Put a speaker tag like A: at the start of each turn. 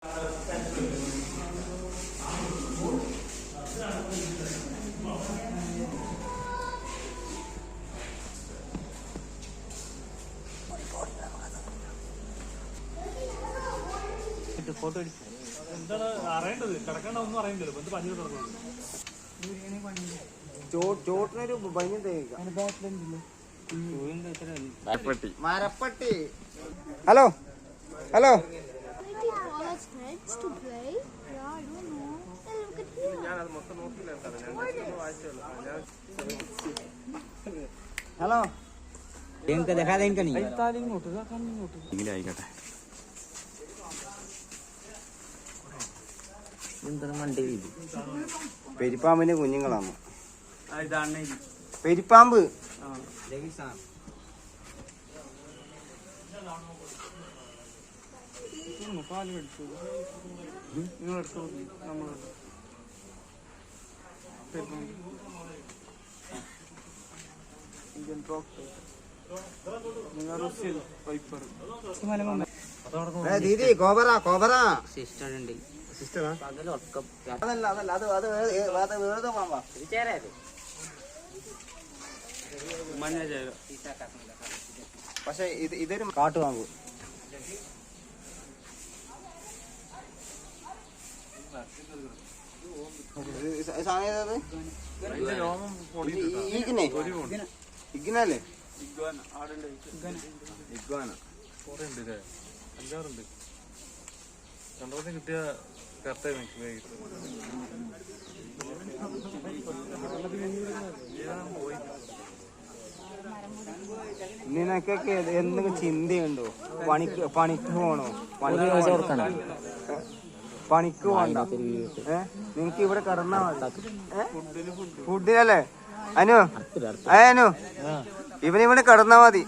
A: Photo എന്താണ് അറിയേണ്ടത്? കിടക്കേണ്ട ഒന്നും അറിയണ്ടല്ലോ. എന്ത് പഞ്ഞു കിടക്കുന്നത്?
B: ചോട്ടിനൊരു ഭംഗി മരപ്പട്ടി. ഹലോ ഹലോ ഹലോ
C: ആയിക്കോട്ടെ.
B: പെരിപ്പാമ്പിന്റെ കുഞ്ഞുങ്ങളാണ്. പെരിപ്പാമ്പ്
A: പാല് മേടിച്ചു നിങ്ങളെടുത്തു. നമ്മൾ ഇന്ത്യൻ ഡോക്ടർ
B: ദീദി കോബറ കോബറ
C: സിസ്റ്റർ ഉണ്ട്.
B: സിസ്റ്ററാ? അതല്ല അതല്ല അത് അത് അത് വേറെ പാമ്പാ. പക്ഷെ ഇതൊരു കാട്ടുപാമ്പ്. ഇഗ്നല്ലേ? ഇഗ്വാന
A: അഞ്ചാറുണ്ട്. രണ്ടാമത്തെ കിട്ടിയ കറക്റ്റായി
B: നിനക്കൊക്കെ എന്തെങ്കിലും ചിന്തയുണ്ടോ? പണിക്ക് പോണോ? പണിക്ക് പോകണ്ട. നിനക്ക് ഇവിടെ കിടന്നാ മതി. ഫുഡിനല്ലേ അനു? അനു ഇവനിവിടെ കിടന്നാ മതി.